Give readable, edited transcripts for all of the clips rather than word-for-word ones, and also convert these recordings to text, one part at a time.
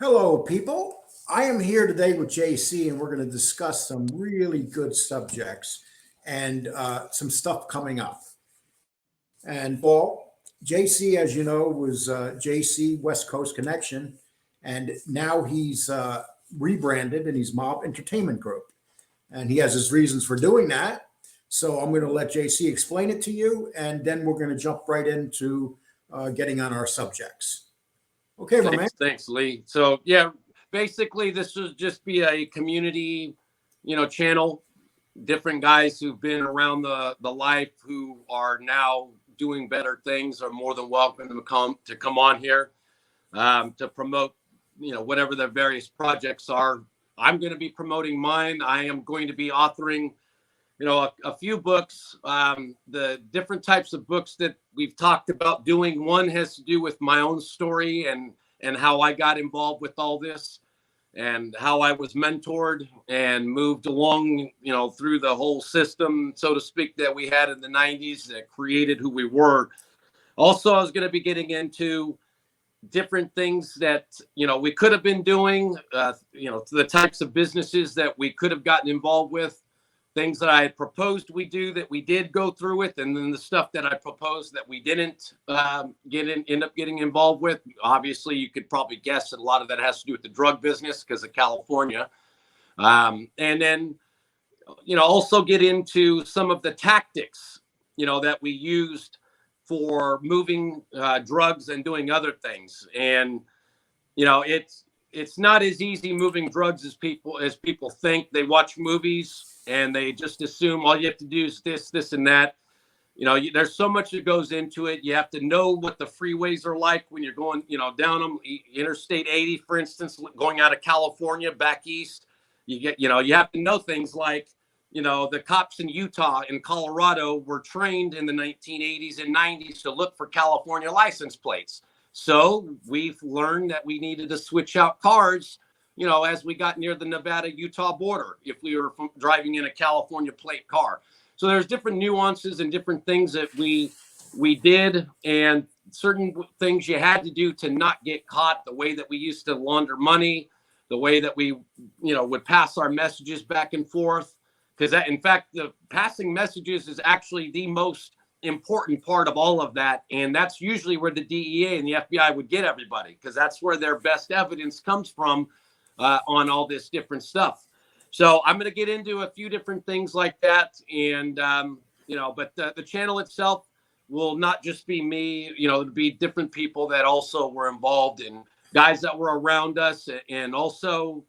Hello, people. I am here today with JC, and we're going to discuss some really good subjects and some stuff coming up. And Paul, JC, as you know, was JC West Coast Connection, and now he's rebranded and he's Mob Entertainment Group. And he has his reasons for doing that. So I'm going to let JC explain it to you, and then we're going to jump right into getting on our subjects. Okay, my man. Thanks, Lee. So yeah, basically this will just be a community, channel. Different guys who've been around the life who are now doing better things are more than welcome to come on here to promote, whatever their various projects are. I'm going to be promoting mine. I am going to be authoring a few books. The different types of books that we've talked about doing. One has to do with my own story and how I got involved with all this and how I was mentored and moved along, through the whole system, so to speak, that we had in the 90s that created who we were. Also, I was going to be getting into different things that, we could have been doing, the types of businesses that we could have gotten involved with. Things that I had proposed we do that we did go through with, and then the stuff that I proposed that we didn't end up getting involved with. Obviously, you could probably guess that a lot of that has to do with the drug business because of California. And then, also get into some of the tactics, that we used for moving drugs and doing other things. And, it's not as easy moving drugs as people think. They watch movies and they just assume all you have to do is this, and that. There's so much that goes into it. You have to know what the freeways are like when you're going, down them. Interstate 80, for instance, going out of California back east. You have to know things like, the cops in Utah and Colorado were trained in the 1980s and 90s to look for California license plates. So we've learned that we needed to switch out cars, as we got near the Nevada-Utah border, if we were driving in a California plate car. So there's different nuances and different things that we did, and certain things you had to do to not get caught, the way that we used to launder money, the way that we, would pass our messages back and forth. Because in fact, the passing messages is actually the most important part of all of that. And that's usually where the DEA and the FBI would get everybody, because that's where their best evidence comes from on all this different stuff. So I'm going to get into a few different things like that. And, but the channel itself will not just be me, it'll be different people that also were involved, and guys that were around us, and also,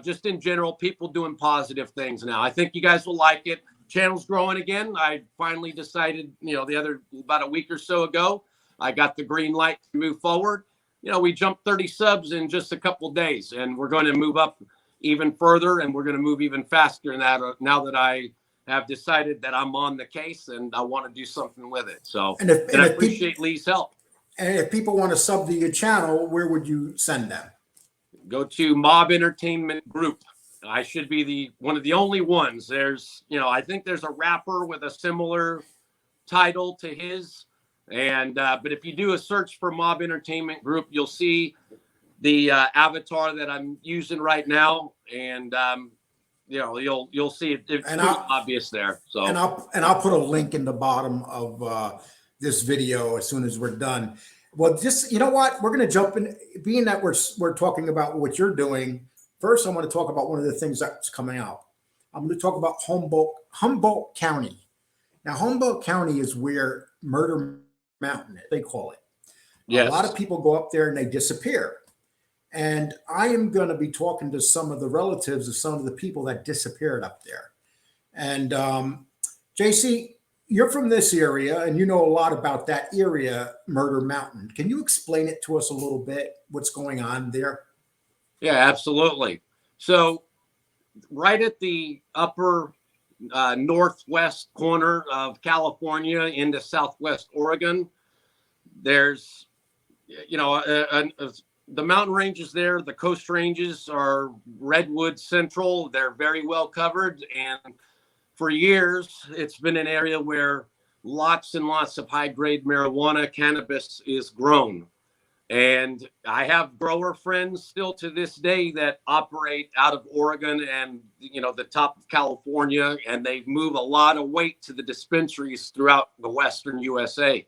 just in general, people doing positive things now. I think you guys will like it. Channel's growing again. I finally decided, about a week or so ago, I got the green light to move forward. We jumped 30 subs in just a couple of days, and we're going to move up even further, and we're going to move even faster than that now that I have decided that I'm on the case and I want to do something with it. So, and I appreciate Lee's help. And if people want to sub to your channel, where would you send them? Go to Mob Entertainment Group. I should be one of the only ones. There's, I think there's a rapper with a similar title to his. And, but if you do a search for Mob Entertainment Group, you'll see the avatar that I'm using right now. And, you'll see it's pretty obvious there. So, and I'll put a link in the bottom of this video as soon as we're done. Well, just, what, we're going to jump in, being that we're talking about what you're doing. First, I want to talk about one of the things that's coming out. I'm going to talk about Humboldt County. Now, Humboldt County is where Murder Mountain is, they call it. Yes. A lot of people go up there and they disappear. And I am going to be talking to some of the relatives of some of the people that disappeared up there. And JC, you're from this area and you know a lot about that area, Murder Mountain. Can you explain it to us a little bit, what's going on there? Yeah, absolutely. So right at the upper northwest corner of California into southwest Oregon, there's, the mountain ranges there. The coast ranges are redwood central. They're very well covered. And for years, it's been an area where lots and lots of high grade marijuana, cannabis is grown. And I have grower friends still to this day that operate out of Oregon and, the top of California, and they move a lot of weight to the dispensaries throughout the Western USA.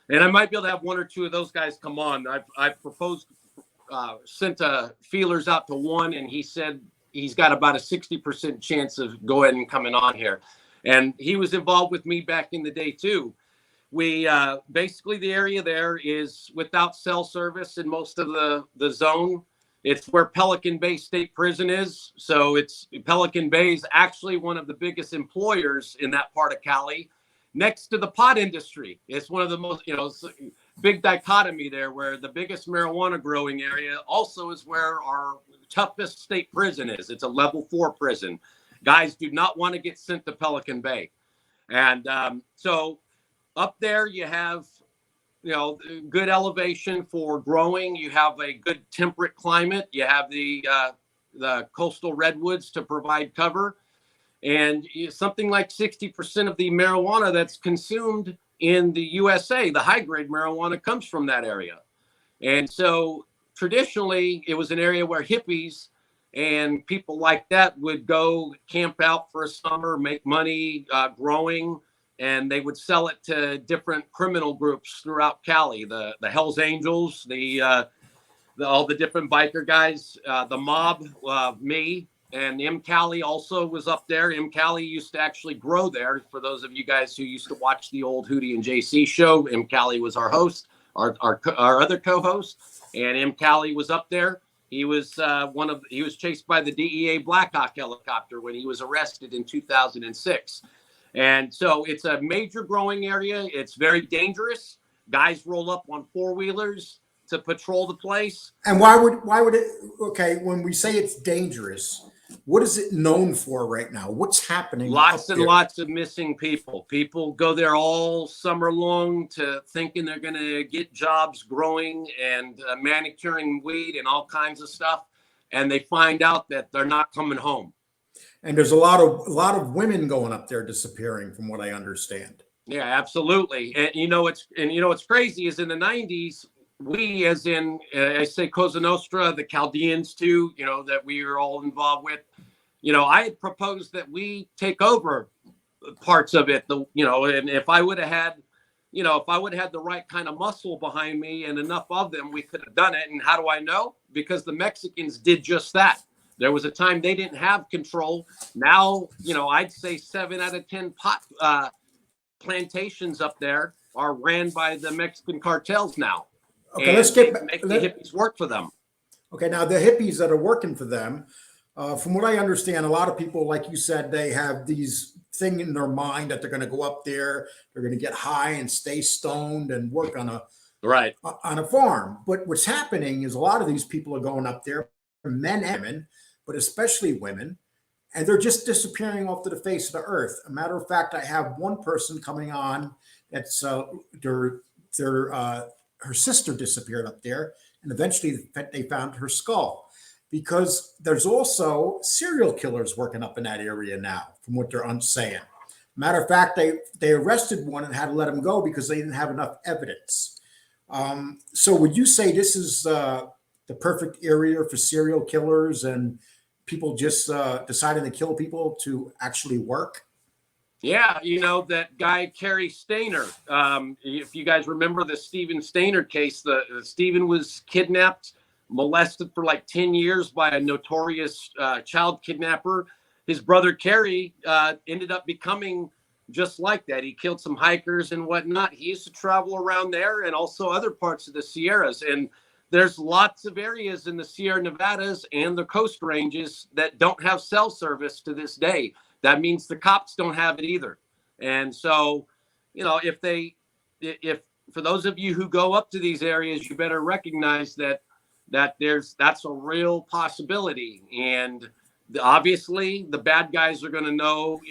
And I might be able to have one or two of those guys come on. I've proposed, sent feelers out to one, and he said he's got about a 60% chance of going and coming on here. And he was involved with me back in the day too. We basically, the area there is without cell service in most of the zone. It's where Pelican Bay State Prison is. So Pelican Bay is actually one of the biggest employers in that part of Cali, next to the pot industry. It's one of the most, big dichotomy there, where the biggest marijuana growing area also is where our toughest state prison is. It's a level 4 prison. Guys do not want to get sent to Pelican Bay. And so up there, you have, good elevation for growing. You have a good temperate climate. You have the coastal redwoods to provide cover. And something like 60% of the marijuana that's consumed in the USA, the high-grade marijuana, comes from that area. And so traditionally, it was an area where hippies and people like that would go camp out for a summer, make money growing, and they would sell it to different criminal groups throughout Cali, the Hells Angels, all the different biker guys, the mob, me, and M. Cali also was up there. M. Cali used to actually grow there. For those of you guys who used to watch the old Hootie and JC show, M. Cali was our host, our other co-host, and M. Cali was up there. He was he was chased by the DEA Black Hawk helicopter when he was arrested in 2006. And so it's a major growing area. It's very dangerous. Guys roll up on 4-wheelers to patrol the place. And why would it? Okay, when we say it's dangerous, what is it known for right now? What's happening? Lots and lots of missing people. People go there all summer long to thinking they're going to get jobs growing and manicuring weed and all kinds of stuff, and they find out that they're not coming home. And there's a lot of women going up there disappearing, from what I understand. Yeah, absolutely. And what's crazy is in the 90s, we, as in I say Cosa Nostra, the Chaldeans too, that we are all involved with. I had proposed that we take over parts of it. And if I would have had, the right kind of muscle behind me and enough of them, we could have done it. And how do I know? Because the Mexicans did just that. There was a time they didn't have control. Now, I'd say 7 out of 10 pot plantations up there are ran by the Mexican cartels now. Okay, let's make the hippies work for them. Okay, now the hippies that are working for them, from what I understand, a lot of people, like you said, they have these thing in their mind that they're going to go up there, they're going to get high and stay stoned and work on a farm. But what's happening is a lot of these people are going up there, men and women, but especially women, and they're just disappearing off to the face of the earth. A matter of fact, I have one person coming on that's her sister disappeared up there, and eventually they found her skull, because there's also serial killers working up in that area now, from what they're saying. Matter of fact, they arrested one and had to let him go because they didn't have enough evidence. So would you say this is the perfect area for serial killers and people just deciding to kill people to actually work? Yeah, that guy, Kerry Stainer. If you guys remember the Stephen Stainer case, Stephen was kidnapped, molested for like 10 years by a notorious child kidnapper. His brother, Kerry, ended up becoming just like that. He killed some hikers and whatnot. He used to travel around there and also other parts of the Sierras. And there's lots of areas in the Sierra Nevadas and the Coast Ranges that don't have cell service to this day. That means the cops don't have it either. And so, if for those of you who go up to these areas, you better recognize that's a real possibility. And obviously the bad guys are going to know,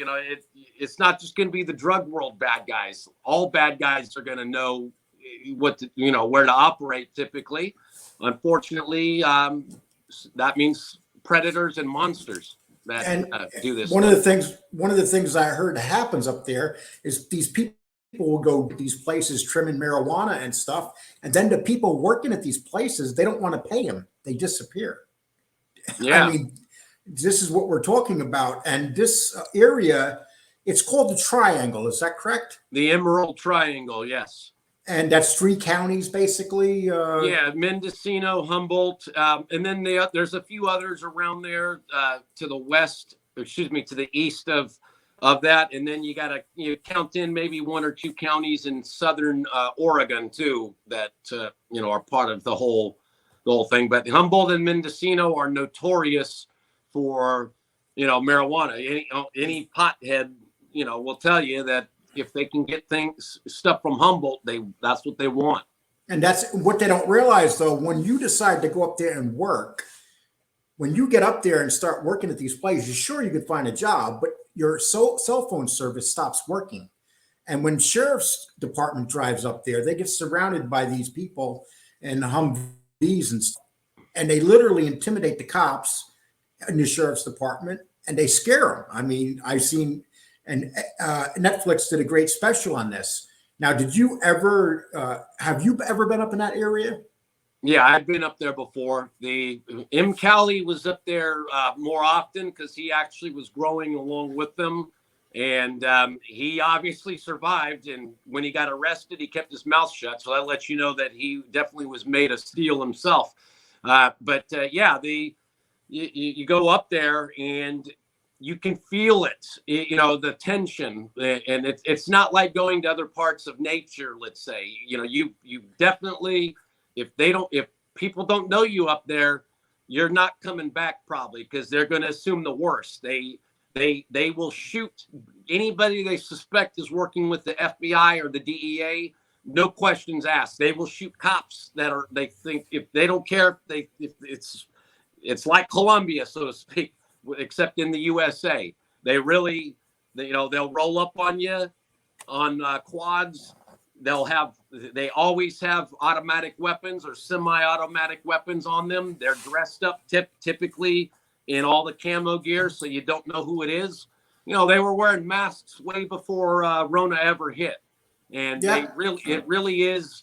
it's not just going to be the drug world bad guys. All bad guys are going to know where to operate typically. Unfortunately, that means predators and monsters that do this. One of the things I heard happens up there is these people will go to these places trimming marijuana and stuff, and then the people working at these places, they don't want to pay them. They disappear. I Yeah, mean, this is what we're talking about. And this area, it's called the Triangle. Is that correct? the Emerald Triangle. Yes. And that's three counties, basically. Yeah, Mendocino, Humboldt, and then there's a few others around there to the west. Excuse me, to the east of that, and then you got to count in maybe one or two counties in southern Oregon too that are part of the whole thing. But Humboldt and Mendocino are notorious for marijuana. Any pothead will tell you that if they can get stuff from Humboldt, that's what they want. And that's what they don't realize, though. When you decide to go up there and work, when you get up there and start working at these places, sure, you could find a job, but your cell phone service stops working. And when sheriff's department drives up there, they get surrounded by these people and Humvees and stuff, and they literally intimidate the cops in the sheriff's department, and they scare them. I mean, I've seen, and Netflix did a great special on this. Now, have you ever been up in that area? Yeah, I've been up there before. The M. Cali was up there more often because he actually was growing along with them. And he obviously survived. And when he got arrested, he kept his mouth shut. So that lets you know that he definitely was made of steel himself. You go up there and you can feel it, the tension, and it's not like going to other parts of nature. Let's say, you definitely, if people don't know you up there, you're not coming back probably because they're going to assume the worst. They will shoot anybody they suspect is working with the FBI or the DEA. No questions asked. They will shoot cops they think, if they don't care, if it's like Colombia, so to speak, except in the USA. They'll roll up on you on quads. They always have automatic weapons or semi-automatic weapons on them. They're dressed up typically in all the camo gear, so you don't know who it is. They were wearing masks way before Rona ever hit. And it really is,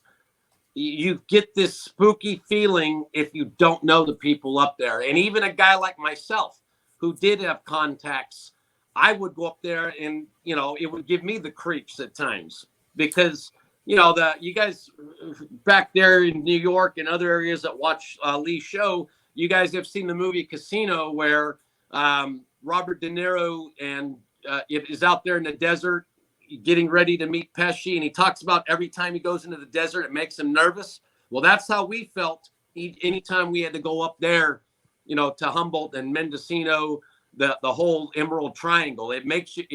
you get this spooky feeling if you don't know the people up there. And even a guy like myself who did have contacts, I would go up there and, it would give me the creeps at times because, you guys back there in New York and other areas that watch Lee's show, you guys have seen the movie Casino where Robert De Niro and it is out there in the desert getting ready to meet Pesci, and he talks about every time he goes into the desert, it makes him nervous. Well, that's how we felt anytime we had to go up there, to Humboldt and Mendocino, the whole Emerald Triangle. It makes you,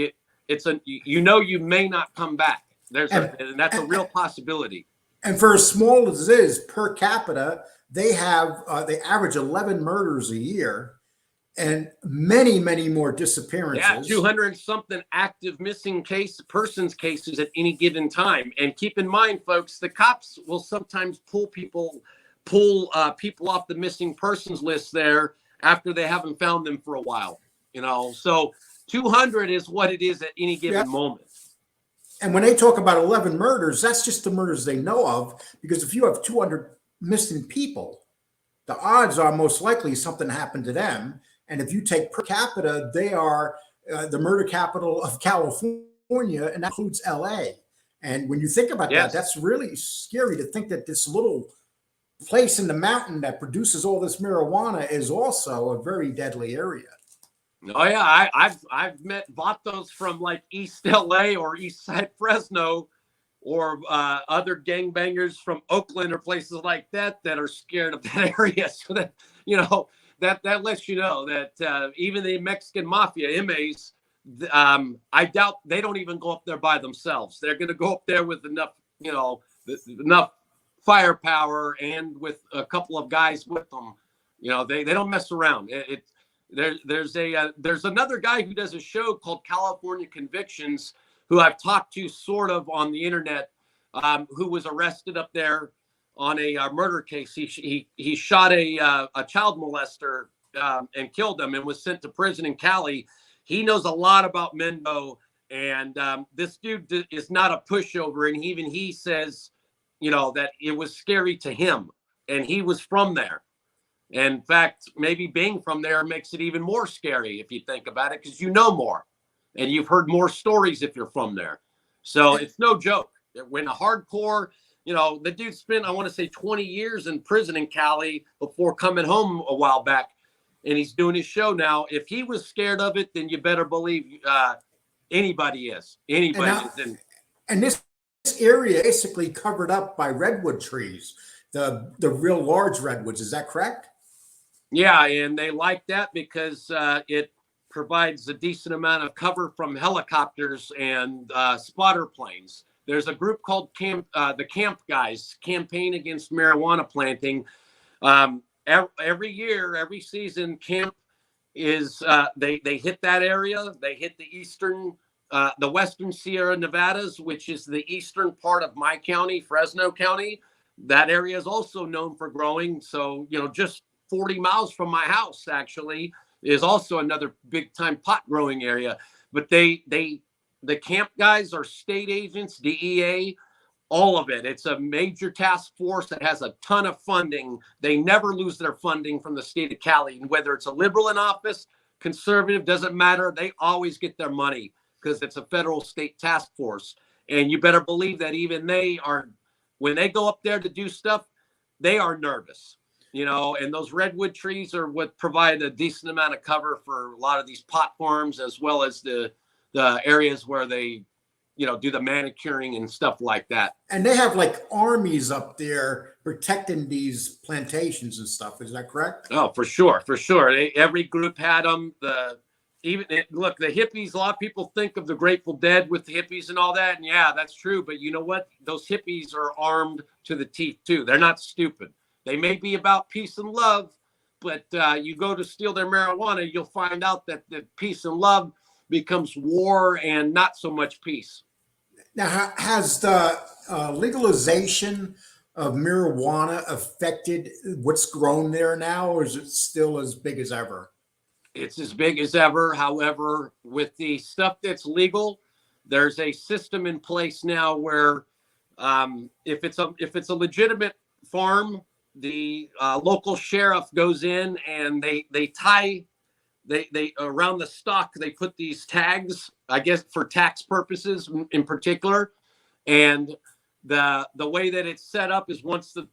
you may not come back. And that's a real possibility. And for as small as it is per capita, they average 11 murders a year and many, many more disappearances. Yeah, 200 and something active missing persons cases at any given time. And keep in mind, folks, the cops will sometimes pull people off the missing persons list there after they haven't found them for a while. So 200 is what it is at any given moment. And when they talk about 11 murders, that's just the murders they know of. Because if you have 200 missing people, the odds are most likely something happened to them. And if you take per capita, they are the murder capital of California, and that includes LA. And when you think about that, that's really scary to think that this little place in the mountain that produces all this marijuana is also a very deadly area. Oh yeah, I've met vatos from like East LA or East Side Fresno, or other gangbangers from Oakland or places like that are scared of that area. So that that lets you know that even the Mexican Mafia MAs, I doubt they don't even go up there by themselves. They're going to go up there with enough enough firepower and with a couple of guys with them. They don't mess around. There's another guy who does a show called California Convictions, who I've talked to sort of on the internet, who was arrested up there on a murder case. He shot a child molester and killed him and was sent to prison in Cali. He knows a lot about Mendo And this dude is not a pushover. And even he says, that it was scary to him. And he was from there. In fact, maybe being from there makes it even more scary if you think about it, because you know more and you've heard more stories if you're from there. So it's no joke. When a hardcore, the dude spent, I want to say 20 years in prison in Cali before coming home a while back. And he's doing his show now. If he was scared of it, then you better believe anybody is. Anybody is in. And this area basically covered up by redwood trees, the real large redwoods. Is that correct? Yeah, and they like that because it provides a decent amount of cover from helicopters and spotter planes. There's a group called the Camp Guys, Campaign Against Marijuana Planting. Every year, every season, Camp is they hit that area. They hit the western Sierra Nevadas, which is the eastern part of my county, Fresno County. That area is also known for growing. So, just 40 miles from my house actually is also another big time pot growing area. But the Camp Guys are state agents, DEA, all of it. It's a major task force that has a ton of funding. They never lose their funding from the state of Cali. And whether it's a liberal in office, conservative, doesn't matter. They always get their money because it's a federal state task force. And you better believe that even when they go up there to do stuff, they are nervous. And those redwood trees are what provide a decent amount of cover for a lot of these pot farms, as well as the areas where they, do the manicuring and stuff like that. And they have like armies up there protecting these plantations and stuff. Is that correct? Oh, for sure. For sure. Every group had them. Look, the hippies, a lot of people think of the Grateful Dead with the hippies and all that. And yeah, that's true. But you know what? Those hippies are armed to the teeth too. They're not stupid. They may be about peace and love, but you go to steal their marijuana, you'll find out that the peace and love becomes war and not so much peace. Now, has the legalization of marijuana affected what's grown there now, or is it still as big as ever? It's as big as ever. However, with the stuff that's legal, there's a system in place now where if it's a legitimate farm, the local sheriff goes in and they tie around the stock, they put these tags, I guess for tax purposes in particular. And the way that it's set up is once the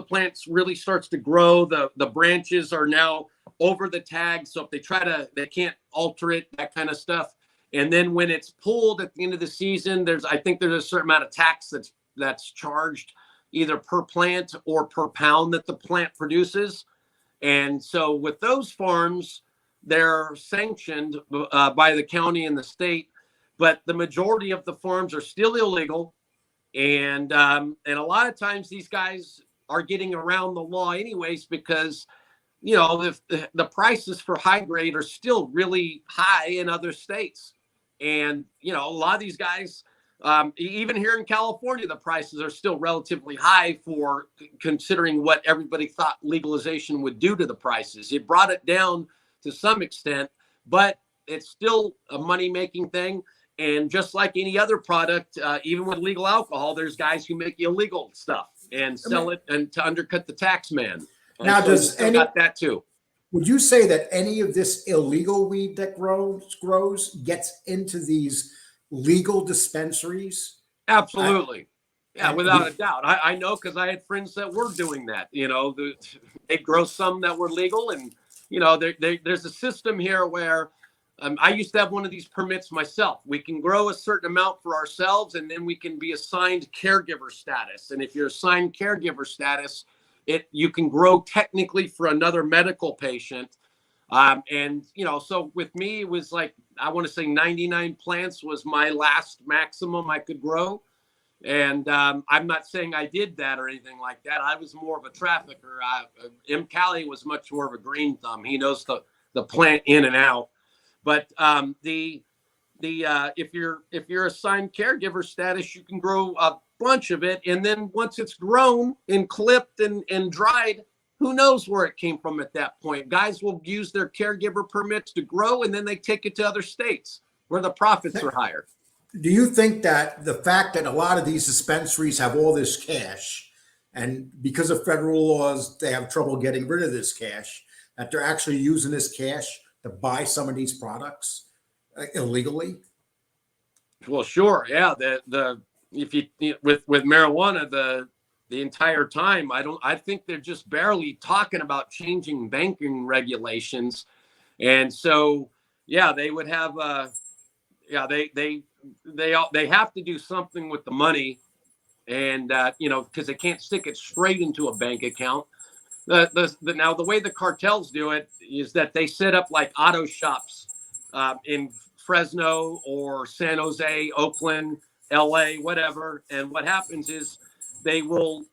plant really starts to grow, the branches are now over the tag. So if they can't alter it, that kind of stuff. And then when it's pulled at the end of the season, I think there's a certain amount of tax that's charged either per plant or per pound that the plant produces. And so with those farms, they're sanctioned by the county and the state, but the majority of the farms are still illegal. And a lot of times these guys are getting around the law anyways, because, the prices for high grade are still really high in other states. And, a lot of these guys, even here in California, the prices are still relatively high for considering what everybody thought legalization would do to the prices. It brought it down to some extent, but it's still a money-making thing. And just like any other product, even with legal alcohol, there's guys who make illegal stuff and sell it and to undercut the tax man. And now, so got that too. Would you say that any of this illegal weed that grows gets into these legal dispensaries? Absolutely. Without a doubt. I know, because I had friends that were doing that. They grow some that were legal. And, there's a system here where I used to have one of these permits myself. We can grow a certain amount for ourselves, and then we can be assigned caregiver status. And if you're assigned caregiver status, you can grow technically for another medical patient. So with me, it was like, I want to say 99 plants was my last maximum I could grow. And I'm not saying I did that or anything like that. I was more of a trafficker. M. Cali was much more of a green thumb. He knows the plant in and out. But if you're assigned caregiver status, you can grow a bunch of it. And then once it's grown and clipped and dried, who knows where it came from at that point? Guys will use their caregiver permits to grow, and then they take it to other states where the profits are higher. Do you think that the fact that a lot of these dispensaries have all this cash, and because of federal laws, they have trouble getting rid of this cash, that they're actually using this cash to buy some of these products illegally? Well, sure, yeah. The if you with marijuana, the entire time, I think they're just barely talking about changing banking regulations, and so yeah, they would have yeah they have to do something with the money, and because they can't stick it straight into a bank account. Now the way the cartels do it is that they set up like auto shops in Fresno or San Jose, Oakland, LA, whatever. And what happens is they'll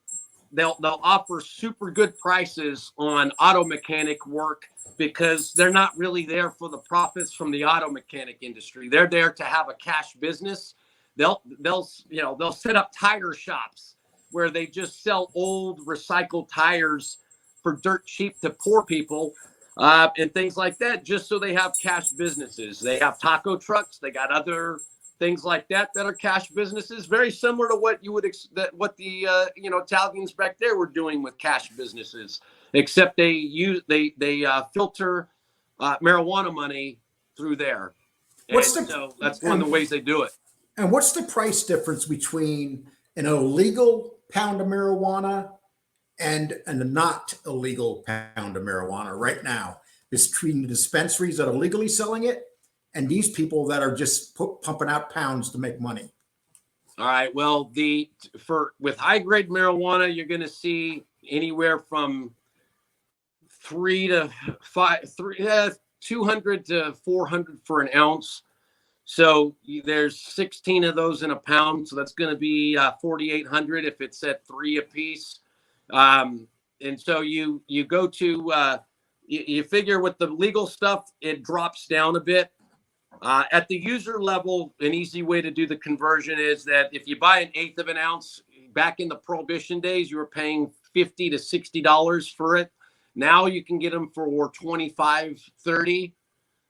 offer super good prices on auto mechanic work because they're not really there for the profits from the auto mechanic industry. They're there to have a cash business. They'll set up tire shops where they just sell old recycled tires for dirt cheap to poor people and things like that, just so they have cash businesses. They have taco trucks. They got other things like that are cash businesses, very similar to what you would what the Italians back there were doing with cash businesses, except they filter marijuana money through there. So that's one of the ways they do it. And what's the price difference between an illegal pound of marijuana and a not illegal pound of marijuana right now, between the dispensaries that are legally selling it and these people that are just pumping out pounds to make money? All right. Well, with high grade marijuana, you're going to see anywhere from 200 to 400 for an ounce. So there's 16 of those in a pound. So that's going to be 4,800 if it's at 3 a piece. And so you go to you figure with the legal stuff, it drops down a bit. At the user level, an easy way to do the conversion is that if you buy an eighth of an ounce, back in the prohibition days, you were paying $50 to $60 for it. Now you can get them for $25, $30.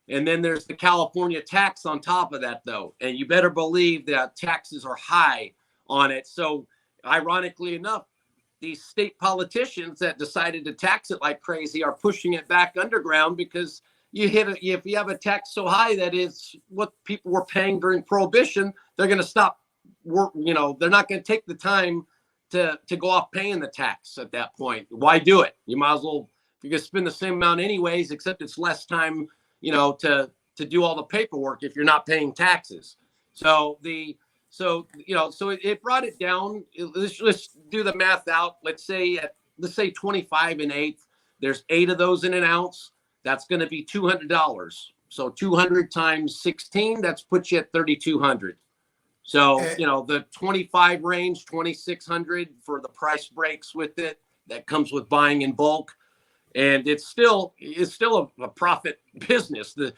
And then there's the California tax on top of that, though. And you better believe that taxes are high on it. So ironically enough, these state politicians that decided to tax it like crazy are pushing it back underground, because if you have a tax so high that is what people were paying during prohibition, they're going to stop work. They're not going to take the time to go off paying the tax at that point. Why do it? You might as well, you can spend the same amount anyways, except it's less time, to do all the paperwork if you're not paying taxes. So it brought it down. Let's do the math out. Let's say 25 an eighth. There's 8 of those in an ounce. That's going to be $200. So 200 times 16, that's puts you at 3,200. So, the 25 range, 2,600 for the price breaks with it. That comes with buying in bulk. And it's still a profit business. The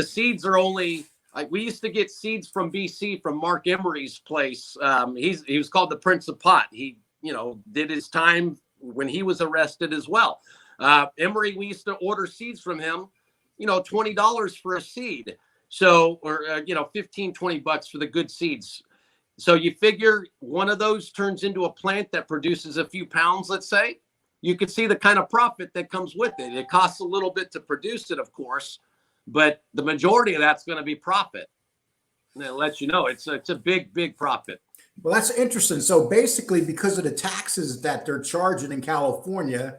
seeds are only, like, we used to get seeds from BC from Mark Emery's place. He was called the Prince of Pot. He, did his time when he was arrested as well. Emery, we used to order seeds from him, $20 for a seed. So, or, $15-20 for the good seeds. So you figure one of those turns into a plant that produces a few pounds, let's say. You can see the kind of profit that comes with it. It costs a little bit to produce it, of course, but the majority of that's going to be profit. And it lets you know it's a big, big profit. Well, that's interesting. So basically, because of the taxes that they're charging in California,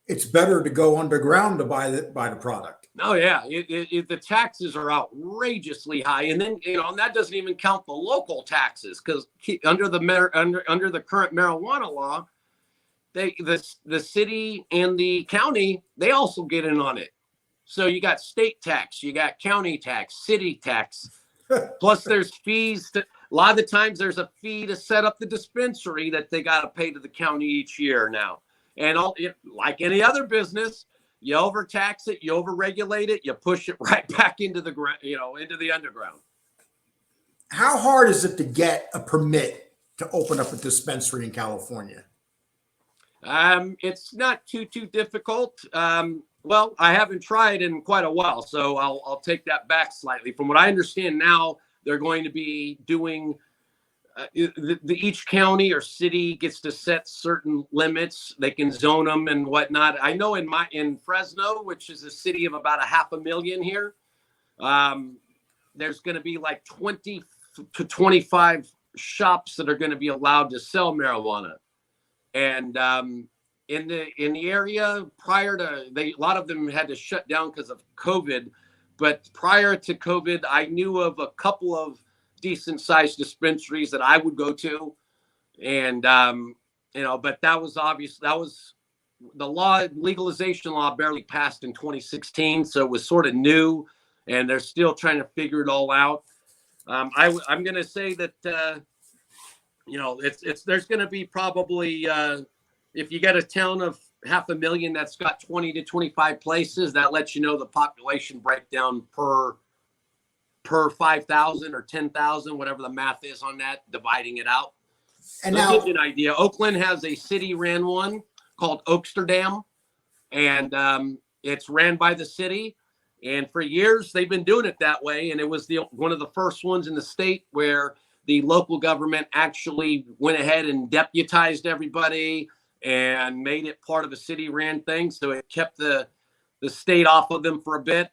it's better to go underground to buy the product. Oh yeah, the taxes are outrageously high, and then and that doesn't even count the local taxes, because under the current marijuana law, the city and the county, they also get in on it. So you got state tax, you got county tax, city tax, plus there's fees. A lot of the times there's a fee to set up the dispensary that they got to pay to the county each year now. And like any other business, you overtax it, you overregulate it, you push it right back into the into the underground. How hard is it to get a permit to open up a dispensary in California? It's not too difficult. Well, I haven't tried in quite a while, so I'll take that back slightly. From what I understand now, they're going to be doing each county or city gets to set certain limits. They can zone them and whatnot. I know in Fresno, which is a city of about 500,000 here, there's going to be like 20 to 25 shops that are going to be allowed to sell marijuana. And in the area prior to a lot of them had to shut down because of COVID. But prior to COVID, I knew of a couple of decent sized dispensaries that I would go to. And, but that was obvious. That was the legalization law barely passed in 2016. So it was sort of new and they're still trying to figure it all out. I'm going to say that, there's going to be probably, if you get a town of 500,000 that's got 20 to 25 places, that lets you know the population breakdown per 5,000 or 10,000, whatever the math is on that, dividing it out. And so now, to give you an idea, Oakland has a city-ran one called Oaksterdam, and it's ran by the city. And for years, they've been doing it that way. And it was one of the first ones in the state where the local government actually went ahead and deputized everybody and made it part of a city-ran thing. So it kept the state off of them for a bit.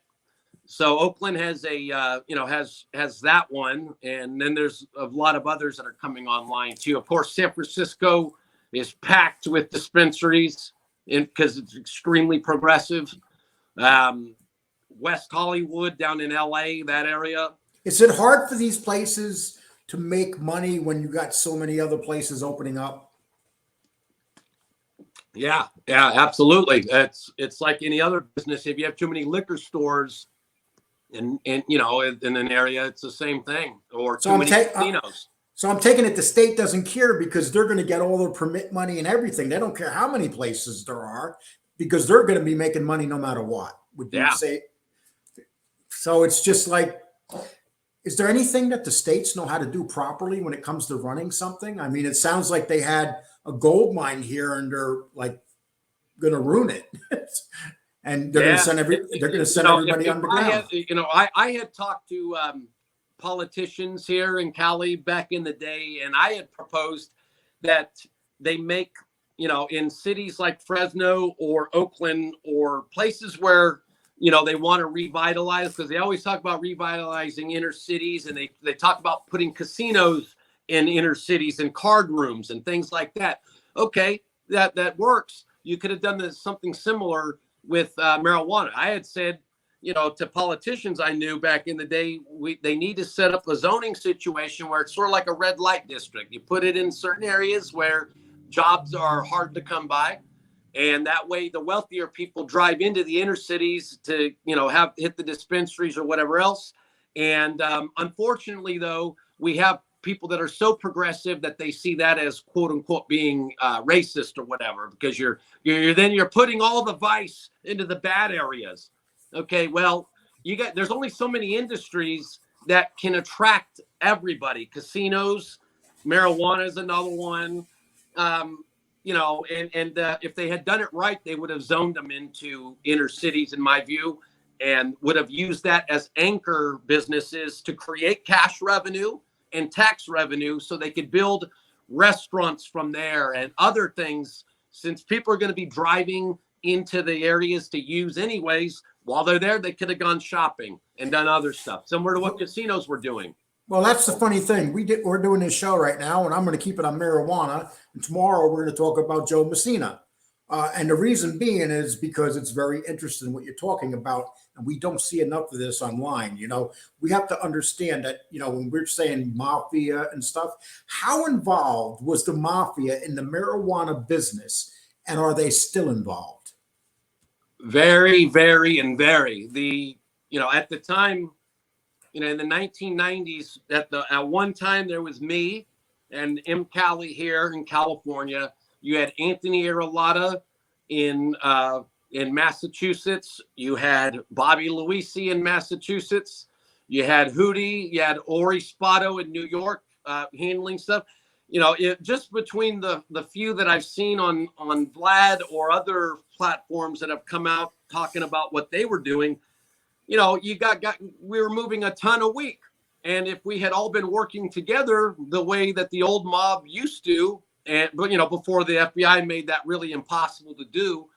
So Oakland has has that one, and then there's a lot of others that are coming online too. Of course, San Francisco is packed with dispensaries because it's extremely progressive. West Hollywood down in LA, that area. Is it hard for these places to make money when you got so many other places opening up? Yeah, absolutely. It's like any other business. If you have too many liquor stores in an area, it's the same thing. Or too many casinos. So I'm taking it the state doesn't care because they're going to get all their permit money and everything. They don't care how many places there are because they're going to be making money no matter what. Would you say? So it's just like, is there anything that the states know how to do properly when it comes to running something? I mean, it sounds like they had a gold mine here and they're like going to ruin it. And they're going to send everybody underground. I had talked to politicians here in Cali back in the day, and I had proposed that they make, in cities like Fresno or Oakland or places where, they want to revitalize, because they always talk about revitalizing inner cities, and they talk about putting casinos in inner cities and card rooms and things like that. Okay, that works. You could have done something similar with marijuana. I had said, to politicians I knew back in the day, they need to set up a zoning situation where it's sort of like a red light district. You put it in certain areas where jobs are hard to come by. And that way the wealthier people drive into the inner cities to, hit the dispensaries or whatever else. And unfortunately, though, we have people that are so progressive that they see that as quote unquote being racist or whatever, because you're putting all the vice into the bad areas. Okay, well, there's only so many industries that can attract everybody. Casinos, marijuana is another one. If they had done it right, they would have zoned them into inner cities, in my view, and would have used that as anchor businesses to create cash revenue and tax revenue so they could build restaurants from there and other things. Since people are going to be driving into the areas to use anyways, while they're there, they could have gone shopping and done other stuff, similar to what casinos were doing. Well, that's the funny thing. We're doing this show right now, and I'm going to keep it on marijuana. And tomorrow we're going to talk about Joe Messina. And the reason being is because it's very interesting what you're talking about. And we don't see enough of this online. We have to understand that, when we're saying mafia and stuff, how involved was the mafia in the marijuana business? And are they still involved? Very, very, and very. At the time, in the 1990s, at one time there was me and M. Cali here in California. You had Anthony Aruleta in Massachusetts. You had Bobby Luisi in Massachusetts. You had Hootie. You had Ori Spotto in New York handling stuff. just between the few that I've seen on Vlad or other platforms that have come out talking about what they were doing, you got we were moving a ton a week. And if we had all been working together the way that the old mob used to, but before the FBI made that really impossible to do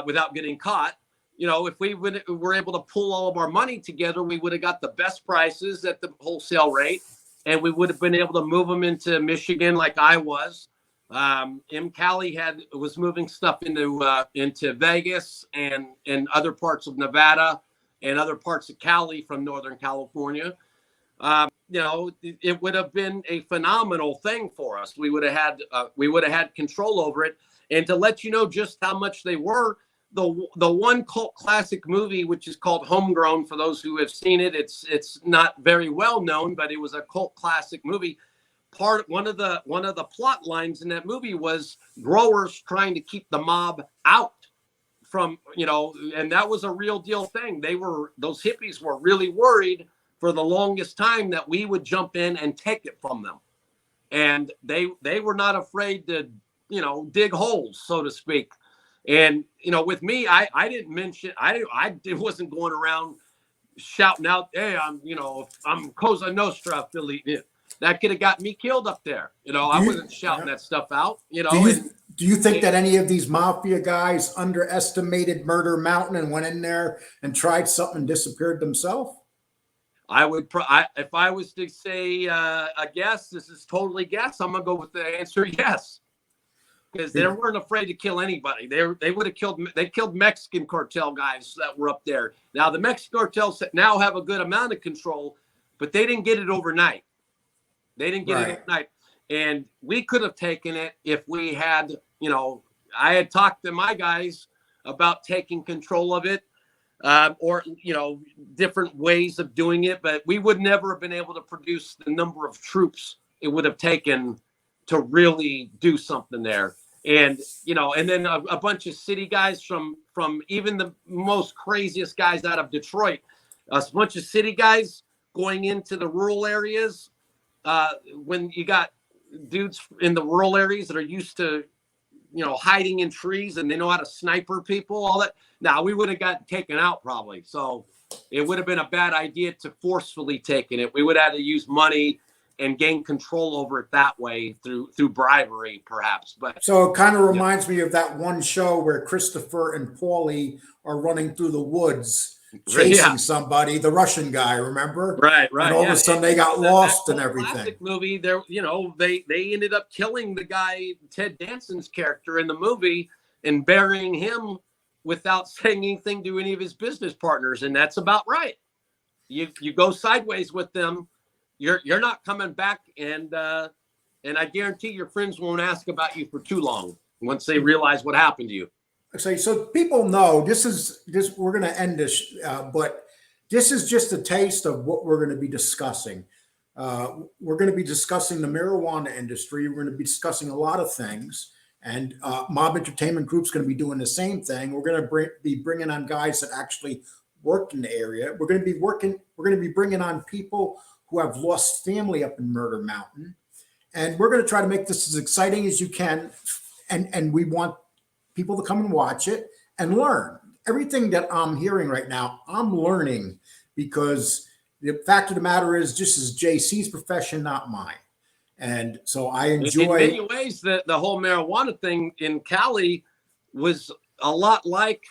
without getting caught, if we were able to pull all of our money together, we would have got the best prices at the wholesale rate, and we would have been able to move them into Michigan like I was. Cali was moving stuff into Vegas and other parts of Nevada and other parts of Cali from Northern California. It would have been a phenomenal thing for us. We would have had control over it. And to let you know just how much they were, the one cult classic movie, which is called Homegrown, for those who have seen it, it's not very well known, but it was a cult classic movie. One of the plot lines in that movie was growers trying to keep the mob out from, and that was a real deal thing. Those hippies were really worried for the longest time that we would jump in and take it from them. And they were not afraid to, dig holes, so to speak. And, with me, I didn't mention, I wasn't going around shouting out, hey, I'm Cosa Nostra affiliate. That could have got me killed up there. I wasn't shouting that stuff out, Do you think that any of these mafia guys underestimated Murder Mountain and went in there and tried something and disappeared themselves? I would, if I was to say a guess, this is totally guess, I'm gonna go with the answer yes, because they weren't afraid to kill anybody. They would have killed Mexican cartel guys that were up there. Now the Mexican cartels now have a good amount of control, but they didn't get it overnight. It overnight, and we could have taken it if we had, I had talked to my guys about taking control of it. Or different ways of doing it, but we would never have been able to produce the number of troops it would have taken to really do something there. And and then a bunch of city guys from even the most craziest guys out of Detroit, a bunch of city guys going into the rural areas. When you got dudes in the rural areas that are used to hiding in trees, and they know how to sniper people, all that. Now we would have got taken out probably. So it would have been a bad idea to forcefully take it. We would have had to use money and gain control over it that way through bribery, perhaps. But so it kind of reminds me of that one show where Christopher and Paulie are running through the woods chasing somebody, the Russian guy, remember? Right. And all of a sudden they got lost and everything. Classic movie, there, they ended up killing the guy, Ted Danson's character in the movie, and burying him without saying anything to any of his business partners, and that's about right. You go sideways with them, you're not coming back, and I guarantee your friends won't ask about you for too long once they realize what happened to you. So people know we're going to end this, but this is just a taste of what we're going to be discussing. We're going to be discussing the marijuana industry. We're going to be discussing a lot of things, and Mob Entertainment Group's going to be doing the same thing. We're going to be bringing on guys that actually work in the area. We're going to be bringing on people who have lost family up in Murder Mountain, and we're going to try to make this as exciting as you can. And we want people to come and watch it and learn. Everything that I'm hearing right now, I'm learning, because the fact of the matter is, this is JC's profession, not mine. And so I enjoy. In many ways, the whole marijuana thing in Cali was a lot like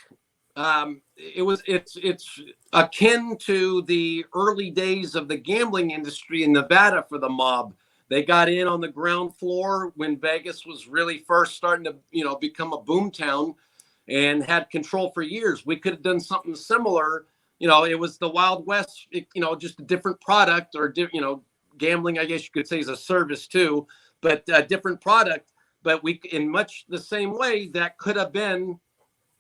it's akin to the early days of the gambling industry in Nevada for the mob. They got in on the ground floor when Vegas was really first starting to, become a boom town, and had control for years. We could have done something similar. It was the Wild West, just a different product, or, gambling, I guess you could say, is a service too, but a different product. But in much the same way, that could have been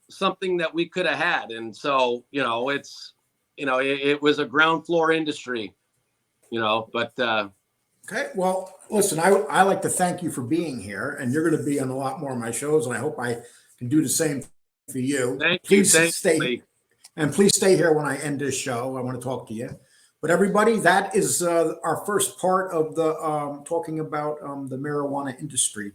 something that we could have had. And so, it was a ground floor industry, but, Okay, well, listen, I like to thank you for being here, and you're going to be on a lot more of my shows, and I hope I can do the same for you. Thank please you. stay, and please stay here when I end this show. I want to talk to you. But everybody, that is our first part of the talking about the marijuana industry.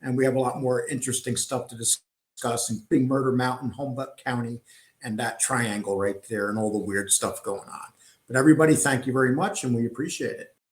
And we have a lot more interesting stuff to discuss, including Murder Mountain, Humboldt County, and that triangle right there and all the weird stuff going on. But everybody, thank you very much, and we appreciate it.